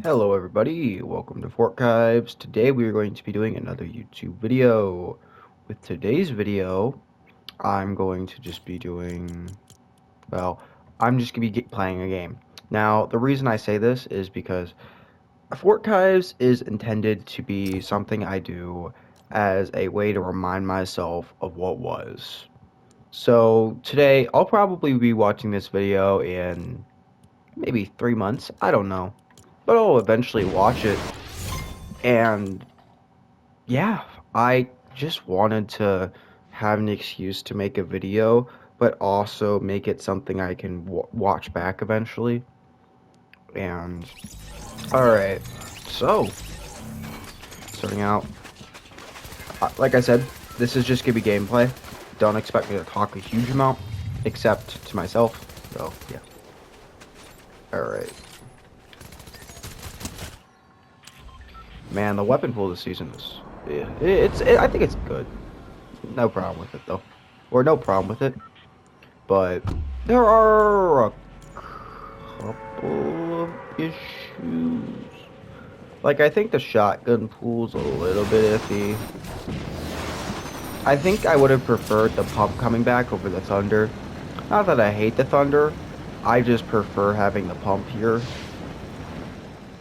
Hello everybody, welcome to Fortchives. Today we are going to be doing another YouTube video. With today's video, I'm going to just be doing, I'm just going to be playing a game. Now, the reason I say this is because Fortchives is intended to be something I do as a way to remind myself of what was. So today, I'll probably be watching this video in maybe 3 months, I don't know. But I'll eventually watch it. And yeah, I just wanted to have an excuse to make a video, but also make it something I can watch back eventually. And alright, so starting out, like I said, this is just gonna be gameplay. Don't expect me to talk a huge amount, except to myself. So yeah. Alright. Man, the weapon pool this season is, I think it's good. No problem with it though, or no problem with it. But there are a couple of issues. Like I think the shotgun pool's a little bit iffy. I think I would have preferred the pump coming back over the thunder. Not that I hate the thunder, I just prefer having the pump here.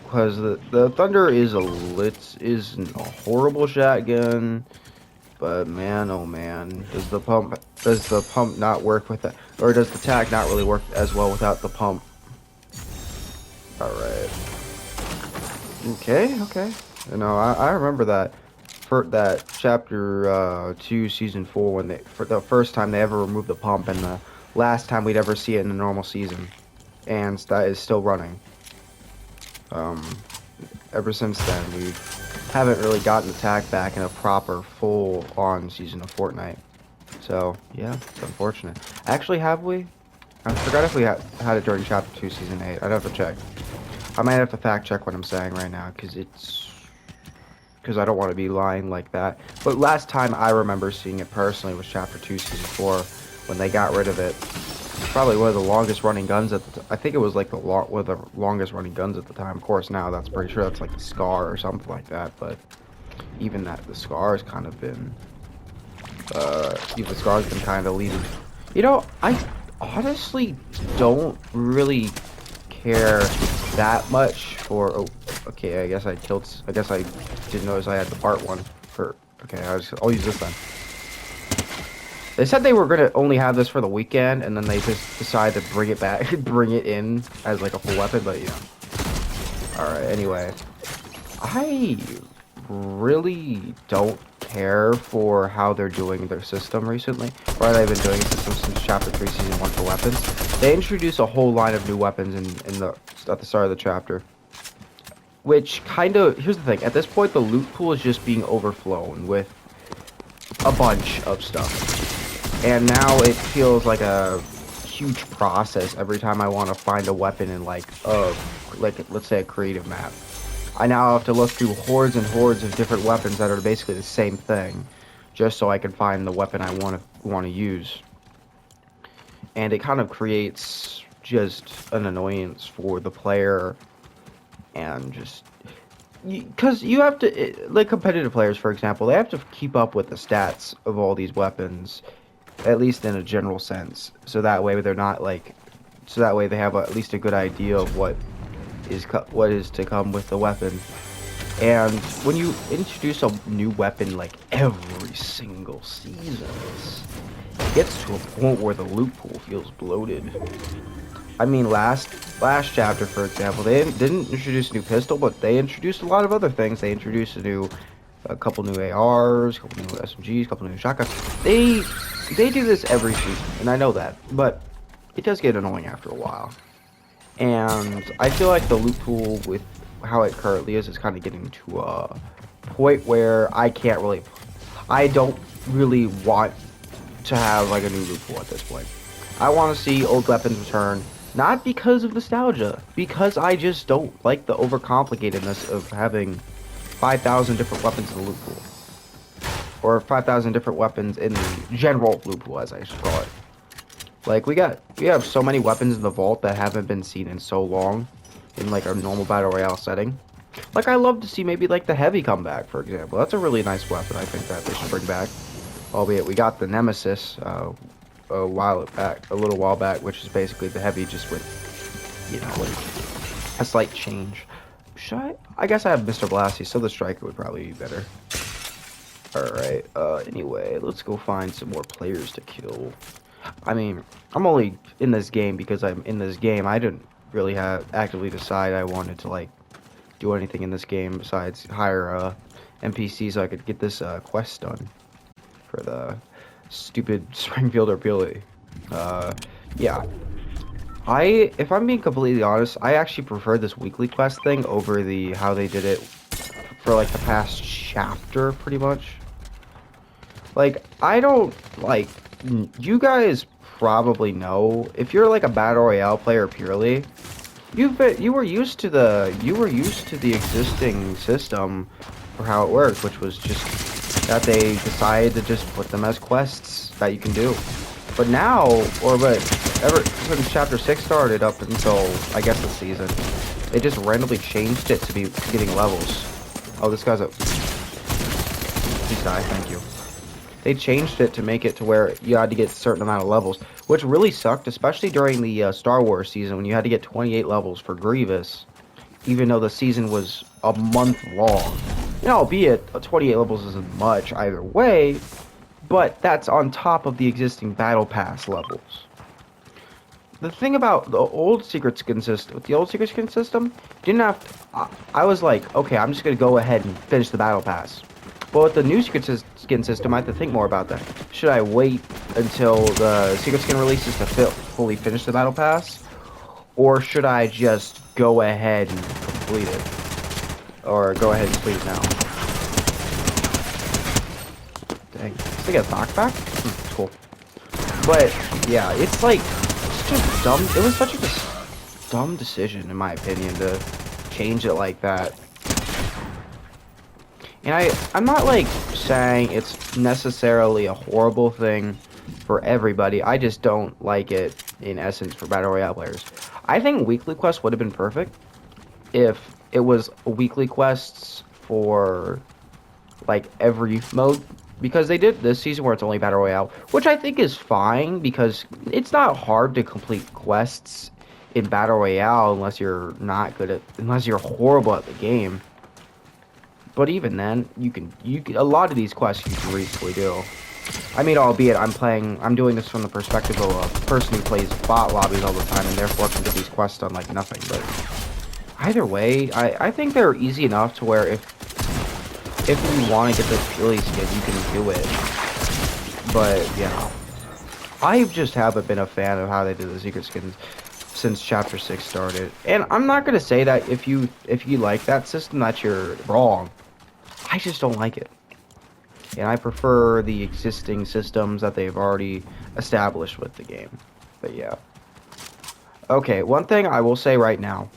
Because the Thunder isn't a horrible shotgun, but man, oh man, does the pump not work with it, or does the tac not really work as well without the pump? All right, okay. You know, I remember that for that chapter 2, season 4, when for the first time they ever removed the pump, and the last time we'd ever see it in a normal season, and that is still running. Ever since then, we haven't really gotten the tac back in a proper, full-on season of Fortnite. So, yeah, it's unfortunate. Actually, have we? I forgot if we had it during Chapter 2, Season 8. I'd have to check. I might have to fact-check what I'm saying right now, because I don't want to be lying like that. But last time I remember seeing it personally was Chapter 2, Season 4, when they got rid of it. Probably one of the longest running guns at the I think it was like one of the longest running guns at the time. Of course, now that's pretty sure that's like the Scar or something like that. But even that, the Scar has kind of been, even the Scar's been kind of leading. You know, I honestly don't really care that much for. Oh, okay. I guess I didn't notice I had the part one for. Okay, I'll use this then. They said they were gonna only have this for the weekend, and then they just decided to bring it back, bring it in as like a full weapon. But yeah. All right. Anyway, I really don't care for how they're doing their system recently. Or they've been doing a system since Chapter 3, Season 1 for weapons. They introduced a whole line of new weapons at the start of the chapter. Which kind of, here's the thing. At this point, the loot pool is just being overflown with a bunch of stuff. And now it feels like a huge process every time I want to find a weapon in like let's say a creative map. I now have to look through hordes and hordes of different weapons that are basically the same thing, just so I can find the weapon I want to use. And it kind of creates just an annoyance for the player, and just because you have to, like competitive players, for example, they have to keep up with the stats of all these weapons, at least in a general sense, so that way they're not like, so that way they have at least a good idea of what is to come with the weapon. And when you introduce a new weapon like every single season, it gets to a point where the loot pool feels bloated. I mean, last chapter, for example, they didn't introduce a new pistol, but they introduced a lot of other things. They introduced a couple new ARs, a couple new SMGs, a couple new shotguns. They do this every season, and I know that, but it does get annoying after a while. And I feel like the loot pool, with how it currently is kind of getting to a point where I don't really want to have like a new loot pool at this point. I want to see old weapons return, not because of nostalgia, because I just don't like the overcomplicatedness of having 5,000 different weapons in the loot pool. Or 5,000 different weapons in the general loot pool, as I should call it. Like, we have so many weapons in the vault that haven't been seen in so long in like a normal battle royale setting. Like, I love to see maybe like the heavy come back, for example. That's a really nice weapon. I think that they should bring back. Albeit we got the Nemesis a little while back, which is basically the heavy just with, you know, like a slight change. Should I? I guess I have Mr. Blasty, so the striker would probably be better. Alright, anyway, let's go find some more players to kill. I mean, I'm only in this game because I'm in this game. I didn't really actively decide I wanted to, like, do anything in this game besides hire NPC so I could get this quest done for the stupid Springfield ability. Yeah. If I'm being completely honest, I actually prefer this weekly quest thing over how they did it for, like, the past chapter, pretty much. Like, I don't, like, you guys probably know, if you're, like, a Battle Royale player purely, you were used to the existing system for how it worked, which was just that they decided to just put them as quests that you can do. But now, ever since Chapter 6 started up until, I guess, the season, they just randomly changed it to be getting levels. Oh, this guy's Please die, thank you. They changed it to make it to where you had to get a certain amount of levels, which really sucked, especially during the Star Wars season when you had to get 28 levels for Grievous, even though the season was a month long. You know, albeit 28 levels isn't much either way, but that's on top of the existing Battle Pass levels. The thing about the old secret skin system, didn't have to, I was like, okay, I'm just gonna go ahead and finish the Battle Pass. But with the new secret skin system, I have to think more about that. Should I wait until the secret skin releases to fully finish the Battle Pass? Or should I just go ahead and complete it? Or go ahead and complete it now? Dang. Does it get a knockback? Cool. But, yeah, it's like, just dumb. It was such a dumb decision, in my opinion, to change it like that. And I'm not, like, saying it's necessarily a horrible thing for everybody. I just don't like it, in essence, for Battle Royale players. I think weekly quests would have been perfect if it was weekly quests for, like, every mode. Because they did this season where it's only Battle Royale, which I think is fine, because it's not hard to complete quests in Battle Royale unless you're unless you're horrible at the game. But even then, a lot of these quests you can reasonably do. I mean, albeit I'm doing this from the perspective of a person who plays bot lobbies all the time, and therefore can get these quests done like nothing. But either way, I think they're easy enough to where if you want to get this really skin, you can do it. But yeah, I just haven't been a fan of how they did the secret skins since Chapter 6 started. And I'm not gonna say that if you like that system that you're wrong. I just don't like it. And I prefer the existing systems that they've already established with the game. But yeah. Okay, one thing I will say right now.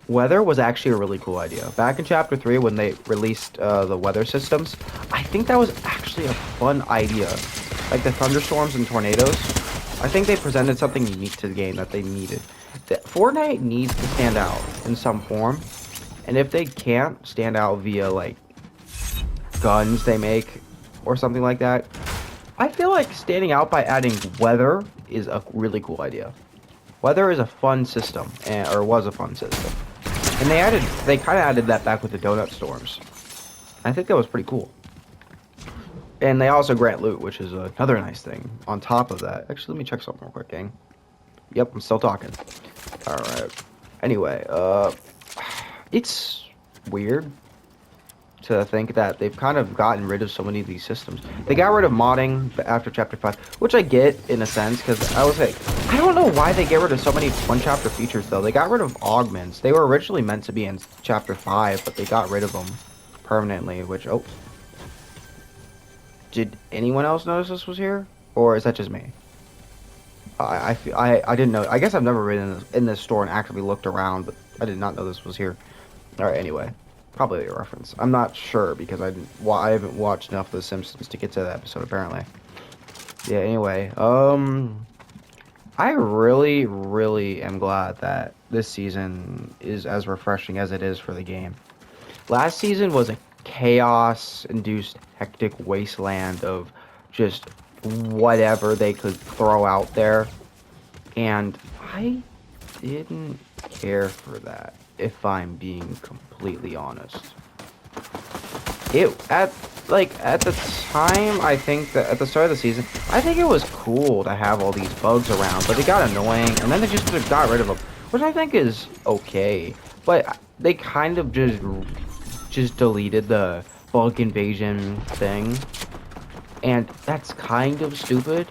Weather was actually a really cool idea. Back in Chapter 3 when they released the weather systems, I think that was actually a fun idea. Like the thunderstorms and tornadoes. I think they presented something unique to the game that they needed. Fortnite needs to stand out in some form. And if they can't stand out via, like, guns they make or something like that, I feel like standing out by adding weather is a really cool idea. Weather is a fun system, or was a fun system. And they kind of added that back with the donut storms. I think that was pretty cool. And they also grant loot, which is another nice thing on top of that. Actually, let me check something real quick, gang. Yep, I'm still talking. Alright. Anyway, it's weird to think that they've kind of gotten rid of so many of these systems. They got rid of modding after Chapter 5, which I get in a sense, because I was like, I don't know why they get rid of so many one-chapter features, though. They got rid of augments. They were originally meant to be in Chapter 5, but they got rid of them permanently, which, oh. Did anyone else notice this was here? Or is that just me? I didn't know. I guess I've never been in this store and actively looked around, but I did not know this was here. Alright, anyway. Probably a reference. I'm not sure because I haven't watched enough of The Simpsons to get to that episode apparently. Yeah, anyway, I really, really am glad that this season is as refreshing as it is for the game. Last season was a chaos-induced, hectic wasteland of just whatever they could throw out there, and I didn't care for that, if I'm being completely honest. At the time, I think that at the start of the season, I think it was cool to have all these bugs around, but it got annoying, and then they just got rid of them, which I think is okay. But they kind of just deleted the bug invasion thing, and that's kind of stupid.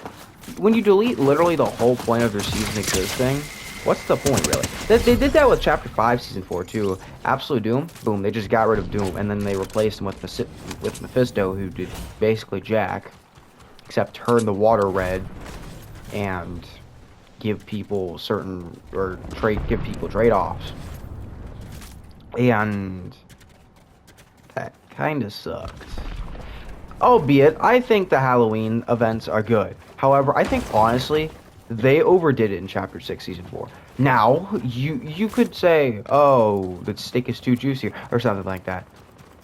When you delete literally the whole point of your season existing, what's the point, really? They did that with Chapter 5, Season 4, too. Absolute Doom, boom, they just got rid of Doom, and then they replaced him with Mephisto, who did basically Jack, except turn the water red and give people give people trade-offs. And that kind of sucks. Albeit, I think the Halloween events are good. However, I think, honestly, they overdid it in Chapter 6, Season 4. Now, you could say, oh, the steak is too juicy, or something like that.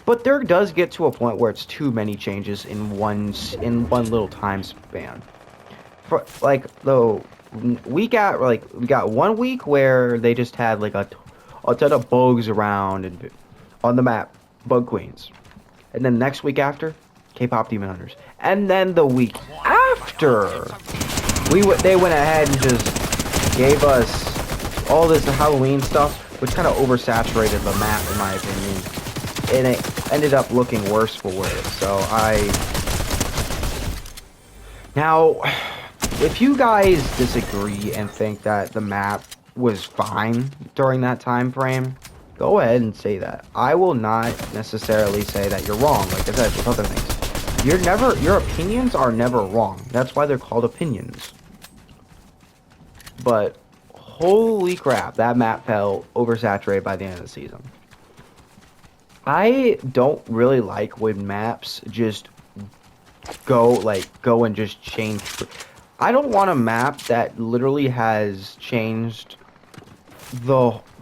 But there does get to a point where it's too many changes in one little time span. We got 1 week where they just had like a ton of bugs around and on the map, bug queens. And then next week after, K-pop Demon Hunters. And then the week after, they went ahead and just gave us all this Halloween stuff, which kind of oversaturated the map, in my opinion. And it ended up looking worse for wear. So Now, if you guys disagree and think that the map was fine during that time frame, go ahead and say that. I will not necessarily say that you're wrong, like I said with other things. Your opinions are never wrong. That's why they're called opinions. But holy crap, that map felt oversaturated by the end of the season. I don't really like when maps just go and just change. I don't want a map that literally has changed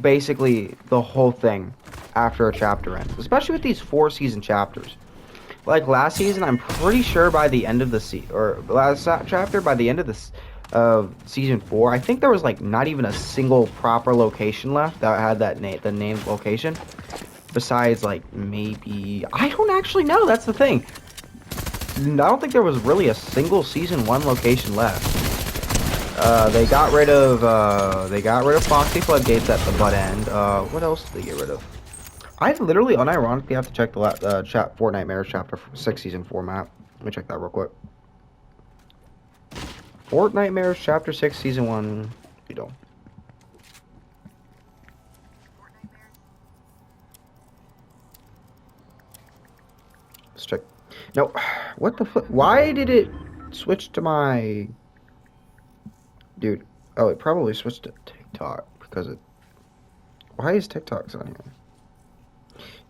basically the whole thing after a chapter ends, especially with these 4-season chapters. Like last season, I'm pretty sure by the end of the chapter, by the end of this season 4, I think there was like not even a single proper location left that had the named location. Besides, like, maybe I don't actually know. That's the thing. I don't think there was really a single season 1 location left. They got rid of Foxy Floodgates at the butt end. What else did they get rid of? I literally, unironically, have to check the Fortnitemares Chapter 6 Season 4 map. Let me check that real quick. Fortnitemares Chapter 6 Season 1. You know. Let's check. No, what the fuck? Why did it switch to my... Dude. Oh, it probably switched to TikTok because it... Why is TikTok's on here?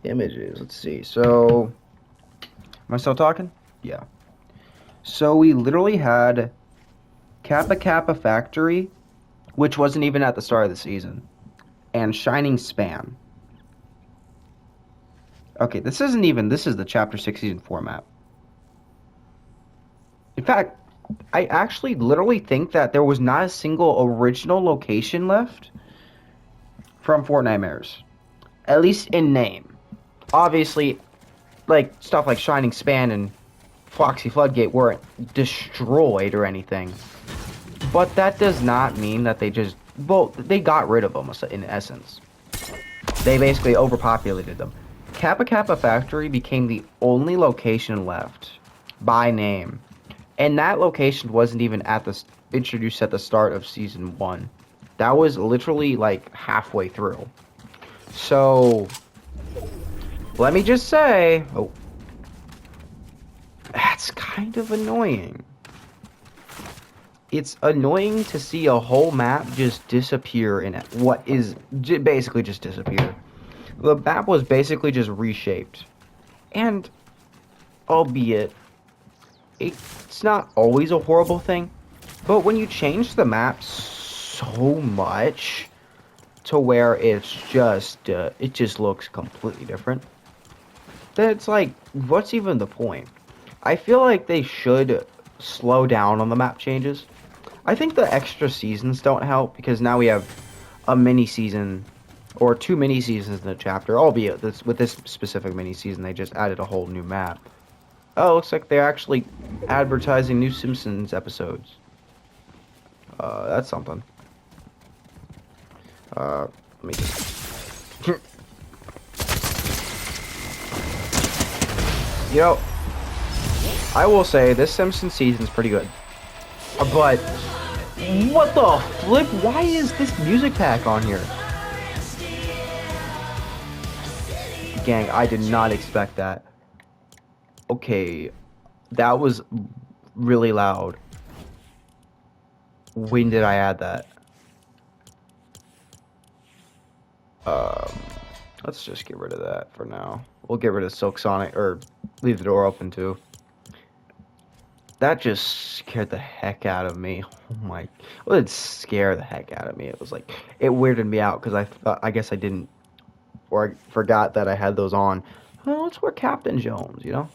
Images, let's see. So, am I still talking? Yeah. So we literally had Kappa Kappa Factory, which wasn't even at the start of the season, and Shining Span. Okay, this is the Chapter 6 Season 4 map. In fact, I actually literally think that there was not a single original location left from Fortnitemares. At least in name. Obviously, like, stuff like Shining Span and Foxy Floodgate weren't destroyed or anything. But that does not mean that they just... Well, they got rid of them, in essence. They basically overpopulated them. Kappa Kappa Factory became the only location left by name. And that location wasn't even introduced at the start of Season 1. That was literally, like, halfway through. So... let me just say, that's kind of annoying. It's annoying to see a whole map just disappear in what is basically just disappear. The map was basically just reshaped. And, albeit, it's not always a horrible thing, But when you change the map so much to where it's just it just looks completely different, then it's like, what's even the point? I feel like they should slow down on the map changes. I think the extra seasons don't help because now we have a mini season or 2 mini seasons in a chapter. Albeit with this specific mini season, they just added a whole new map. Oh, looks like they're actually advertising new Simpsons episodes. That's something. Let me just... You know, I will say this Simpsons season's pretty good. But what the flip? Why is this music pack on here? Gang, I did not expect that. Okay, that was really loud. When did I add that? Let's just get rid of that for now. We'll get rid of Silk Sonic, or leave the door open too. That just scared the heck out of me. Oh my, well, it scared the heck out of me. It was like, it weirded me out because I guess I didn't, or I forgot that I had those on. Well, let's wear Captain Jones, you know?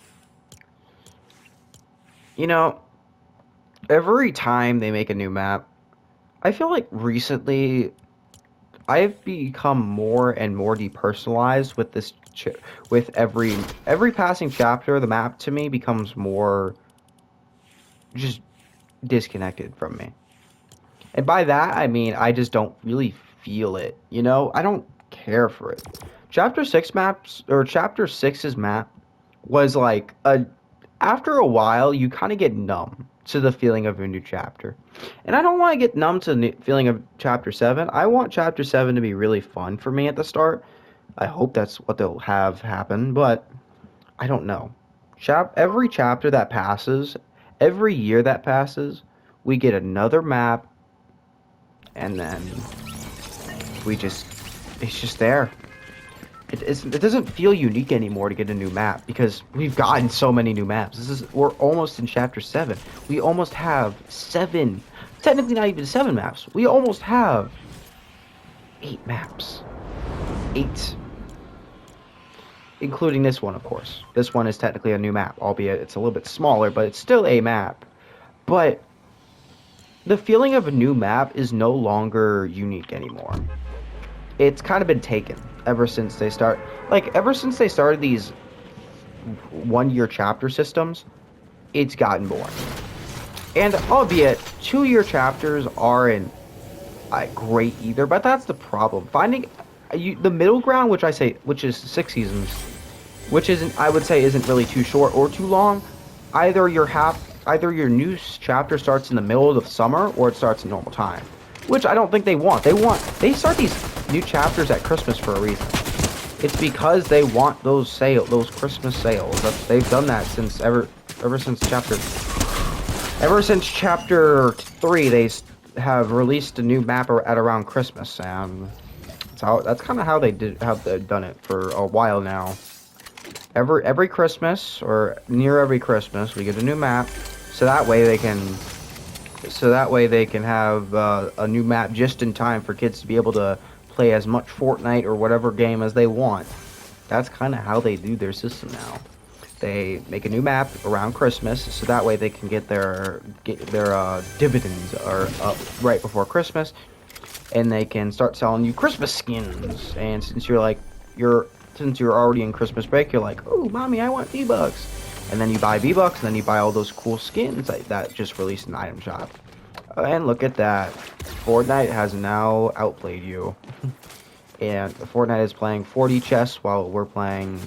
You know, every time they make a new map, I feel like recently I've become more and more depersonalized with this with every passing chapter. The map to me becomes more just disconnected from me, and by that I mean I just don't really feel it, you know? I don't care for it. Chapter 6's map was like after a while you kind of get numb to the feeling of a new chapter. And I don't want to get numb to the feeling of Chapter 7. I want Chapter 7 to be really fun for me at the start. I hope that's what they'll have happen, but I don't know. Every chapter that passes, every year that passes, we get another map, and then it's just there. It doesn't feel unique anymore to get a new map because we've gotten so many new maps. We're almost in Chapter 7. We almost have 7, technically not even 7 maps. We almost have 8 maps. 8. Including this one, of course. This one is technically a new map, albeit it's a little bit smaller, but it's still a map. But the feeling of a new map is no longer unique anymore. It's kind of been taken ever since they started these 1-year chapter systems. It's gotten boring. And albeit 2-year chapters aren't great either, but that's the problem. Finding the middle ground, which is 6 seasons, which I would say isn't really too short or too long. Either your new chapter starts in the middle of the summer or it starts in normal time, which I don't think they want. They start these new chapters at Christmas for a reason. It's because they want those Christmas sales. They've done that ever since chapter 3. They have released a new map at around Christmas, and that's kind of how they've done it for a while now. Every Christmas or near every Christmas, we get a new map, so that way they can have a new map just in time for kids to be able to play as much Fortnite or whatever game as they want. That's kind of how they do their system now. They make a new map around Christmas, so that way they can get their dividends up right before Christmas, and they can start selling you Christmas skins. And since you're already in Christmas break, you're like, oh, mommy, I want V-Bucks. And then you buy V-Bucks, and then you buy all those cool skins that just released an item shop. And look at that. Fortnite has now outplayed you. And Fortnite is playing 4D chess while we're playing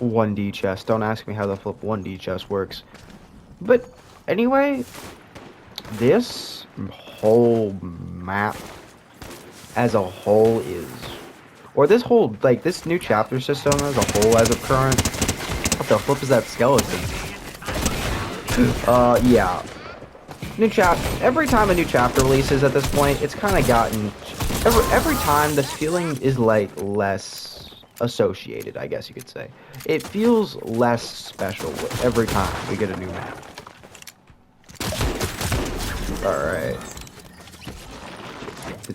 1D chess. Don't ask me how the flip 1D chess works. But anyway, this whole map as a whole this new chapter system as a whole as of current. What the flip is that skeleton? Yeah. Every time a new chapter releases at this point, it's kind of gotten every time this feeling is like less associated, I guess you could say. It feels less special every time we get a new map. Alright.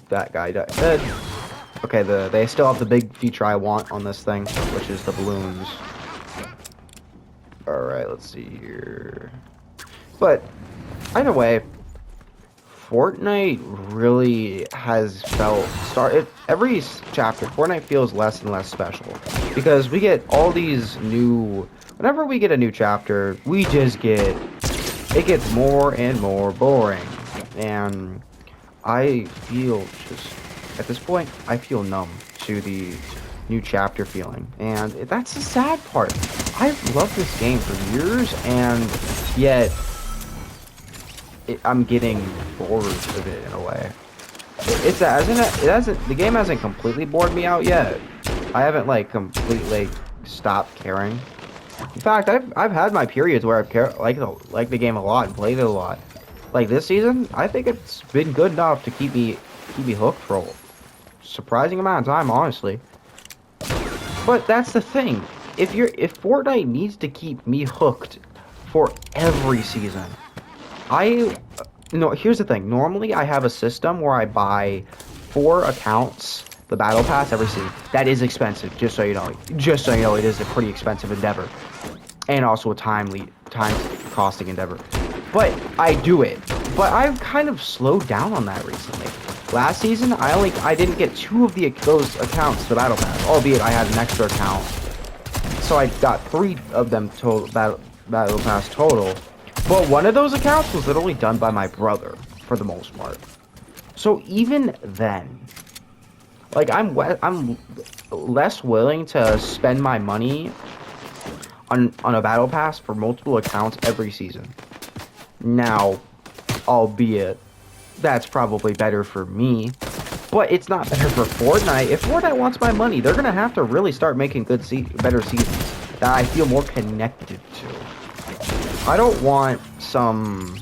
That guy dead. Okay, they still have the big feature I want on this thing, which is the balloons. Alright, let's see here. But, either way, Fortnite really has every chapter, Fortnite feels less and less special. Because we get all these whenever we get a new chapter, it gets more and more boring. And I feel at this point, I feel numb to the new chapter feeling. And that's the sad part. I've loved this game for years, and yet I'm getting bored of it in a way. The game hasn't completely bored me out yet. I haven't like completely stopped caring. In fact, I've had my periods where I've like the game a lot and played it a lot. Like this season, I think it's been good enough to keep me hooked for a surprising amount of time, honestly. But that's the thing. If Fortnite needs to keep me hooked for every season, here's the thing. Normally, I have a system where I buy 4 accounts, the battle pass every season. That is expensive, just so you know. Just so you know, it is a pretty expensive endeavor, and also a time-costing endeavor. But I do it. But I've kind of slowed down on that recently. Last season, I didn't get 2 of those accounts to the battle pass, albeit I had an extra account. So I got 3 of them total battle pass total. But one of those accounts was literally done by my brother, for the most part. So even then, like I'm less willing to spend my money on a battle pass for multiple accounts every season. Now, albeit that's probably better for me, but it's not better for Fortnite. If Fortnite wants my money, they're gonna have to really start making better seasons that I feel more connected to. I don't want some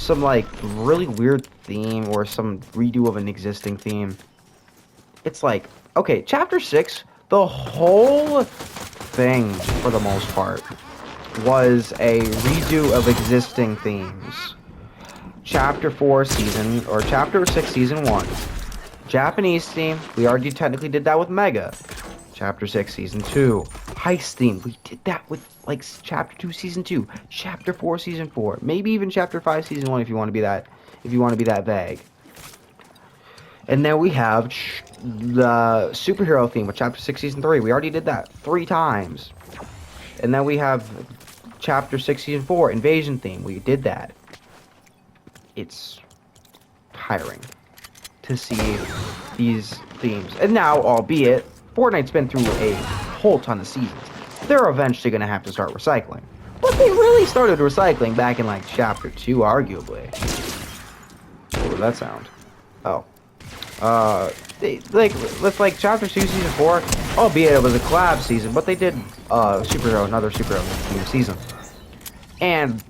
like really weird theme or some redo of an existing theme. It's like, okay, Chapter 6, the whole thing, for the most part, was a redo of existing themes. Chapter 6 Season 1. Japanese theme, we already technically did that with Mega. Chapter 6 Season 2. Heist theme, we did that with like Chapter 2 Season 2. Chapter 4 Season 4. Maybe even Chapter 5 Season 1 if you want to be that vague. And then we have the superhero theme with Chapter 6 Season 3. We already did that 3 times. And then we have Chapter 6 Season 4 invasion theme. We did that. It's tiring to see these themes. And now, albeit, Fortnite's been through a whole ton of seasons. They're eventually going to have to start recycling. But they really started recycling back in, like, Chapter 2, arguably. What was that sound? Oh. With, like, Chapter 2, Season 4, albeit it was a collab season, but they did, another superhero season. And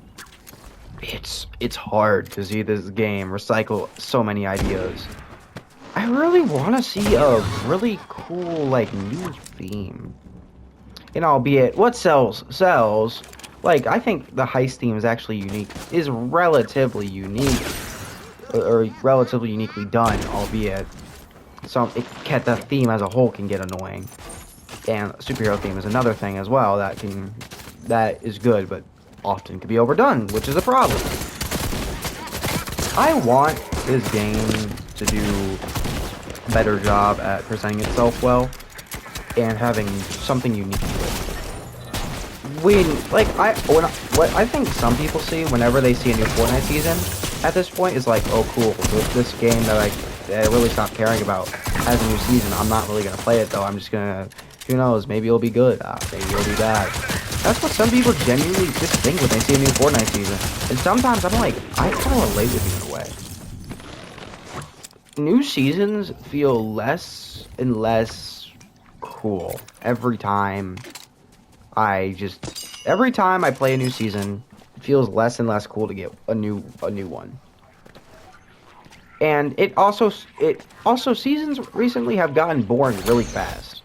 it's hard to see this game recycle so many ideas. I really want to see a really cool, like, new theme. And albeit, what sells. Like, I think the heist theme is actually relatively unique, or relatively uniquely done, albeit the theme as a whole can get annoying. And superhero theme is another thing as well that is good, but often can be overdone, which is a problem. I want this game to do a better job at presenting itself well and having something unique to it. What I think some people see whenever they see a new Fortnite season at this point is like, oh cool, this game that I really stopped caring about has a new season. I'm not really gonna play it though. I'm just gonna, who knows, maybe it'll be good, maybe it'll be bad. That's what some people genuinely just think when they see a new Fortnite season. And sometimes I'm like, I kind of relate with you in a way. New seasons feel less and less cool every time I play a new season. It feels less and less cool to get a new one. And it also seasons recently have gotten boring really fast.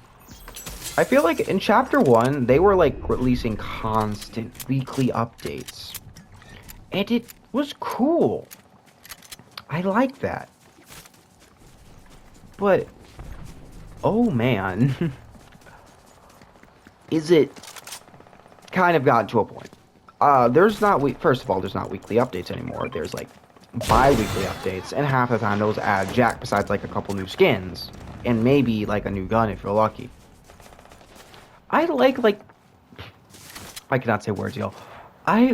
I feel like in Chapter 1, they were like releasing constant weekly updates. And was cool. I like that. But, oh man, is it kind of gotten to a point? First of all, there's not weekly updates anymore. There's like bi-weekly updates, and half the time those add jack besides like a couple new skins, and maybe like a new gun if you're lucky. I like, I cannot say words, yo. I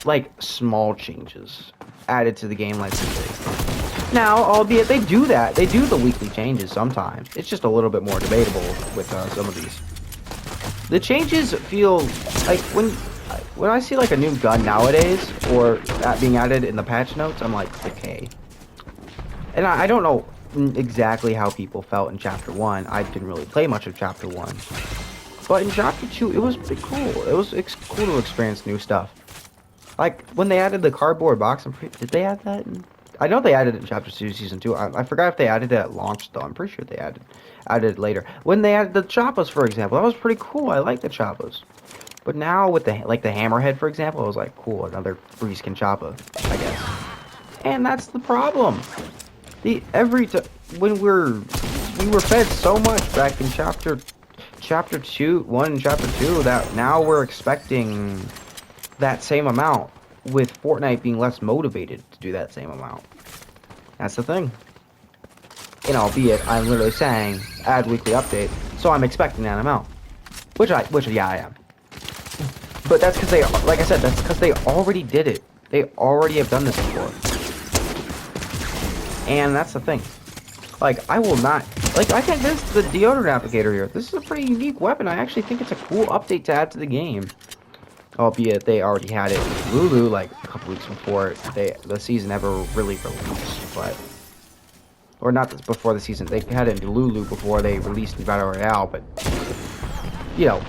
like small changes added to the game like this. Now, albeit they do that. They do the weekly changes sometimes. It's just a little bit more debatable with some of these. The changes feel like when I see like a new gun nowadays or that being added in the patch notes, I'm like, okay. And I don't know exactly how people felt in Chapter 1. I didn't really play much of Chapter 1. But in Chapter 2, it was pretty cool. It was cool to experience new stuff. Like, when they added the cardboard box, did they add that? I know they added it in Chapter 2, Season 2. I forgot if they added it at launch, though. I'm pretty sure they added it later. When they added the choppas, for example, that was pretty cool. I like the choppas. But now with the hammerhead, for example, I was like, cool, another free-skin choppa, I guess. And that's the problem. When we were fed so much back in Chapter 1 and Chapter 2 that now we're expecting that same amount, with Fortnite being less motivated to do that same amount. That's the thing. And albeit, I'm literally saying, add weekly update, so I'm expecting that amount. Which yeah, I am. But that's because like I said, that's because they already did it. They already have done this before. And that's the thing. Like, I will not, like, I think this, the deodorant applicator here, this is a pretty unique weapon. I actually think it's a cool update to add to the game. Albeit they already had it with Lulu like a couple weeks before the season ever really released, but or not this, before the season. They had it in Lulu before they released in Battle Royale, but you know,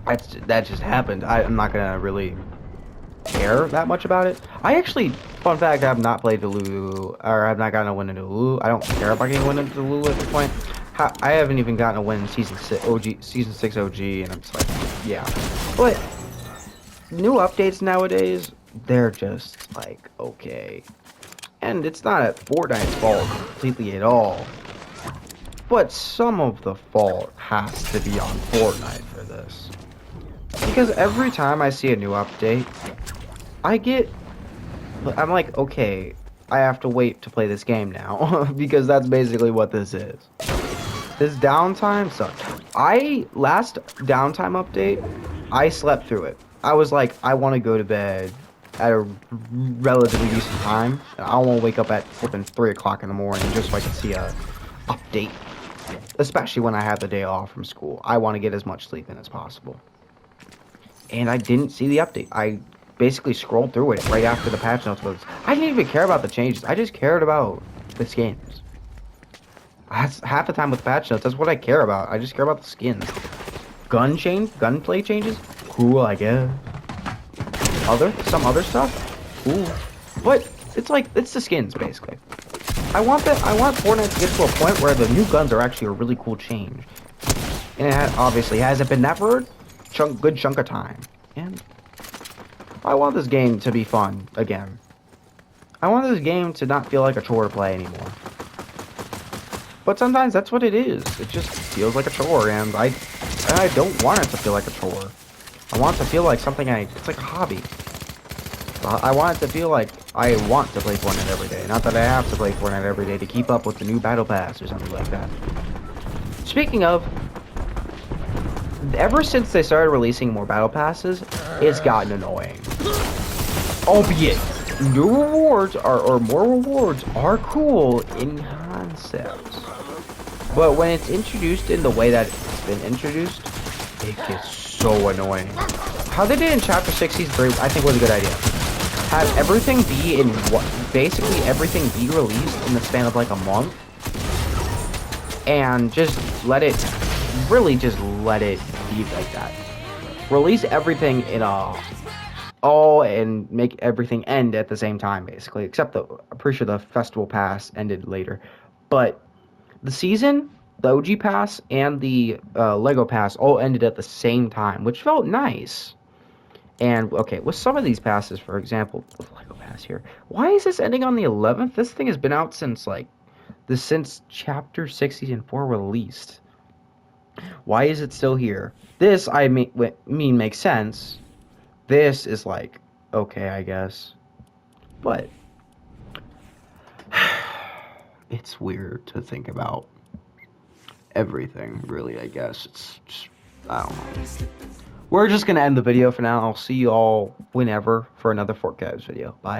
that just happened. I'm not gonna really care that much about it. I actually, fun fact, I have not played the Lulu, or I have not gotten a win into Lulu. I don't care about getting a win into Lulu at this point. I haven't even gotten a win in Season 6 OG, and I'm just like, yeah, but. New updates nowadays, they're just like, okay. And it's not at Fortnite's fault completely at all. But some of the fault has to be on Fortnite for this. Because every time I see a new update, I'm like, okay, I have to wait to play this game now. Because that's basically what this is. This downtime sucked. Last downtime update, I slept through it. I was like, I want to go to bed at a relatively decent time. And I want to wake up at flipping 3 o'clock in the morning just so I can see a update. Especially when I have the day off from school. I want to get as much sleep in as possible. And I didn't see the update. I basically scrolled through it right after the patch notes was. I didn't even care about the changes. I just cared about the skins. That's half the time with patch notes. That's what I care about. I just care about the skins. Gunplay changes? Cool, I guess. Some other stuff? Cool. But it's the skins basically. I want Fortnite to get to a point where the new guns are actually a really cool change. And it obviously hasn't been that for a good chunk of time. And I want this game to be fun again. I want this game to not feel like a chore to play anymore. But sometimes that's what it is. It just feels like a chore, and I don't want it to feel like a chore. I want it to feel like something it's like a hobby. I want it to feel like I want to play Fortnite every day. Not that I have to play Fortnite every day to keep up with the new Battle Pass or something like that. Speaking of, ever since they started releasing more Battle Passes, it's gotten annoying. Albeit, new rewards or more rewards are cool in concept. But when it's introduced in the way that it's been introduced, it gets so annoying. How they did in Chapter 6 Season 3, I think was a good idea. Have everything be basically everything be released in the span of like a month. And just let it be like that. Release everything in and make everything end at the same time, basically. Except I'm pretty sure the Festival Pass ended later. But the season, the OG Pass, and the Lego Pass all ended at the same time, which felt nice. And, okay, with some of these passes, for example, the Lego pass here, why is this ending on the 11th? This thing has been out since, like, since Chapter 60 and 4 released. Why is it still here? This, I mean makes sense. This is, like, okay, I guess. But, it's weird to think about everything, really, I guess. It's just, I don't know. We're just going to end the video for now. I'll see you all whenever for another Fortchives video. Bye.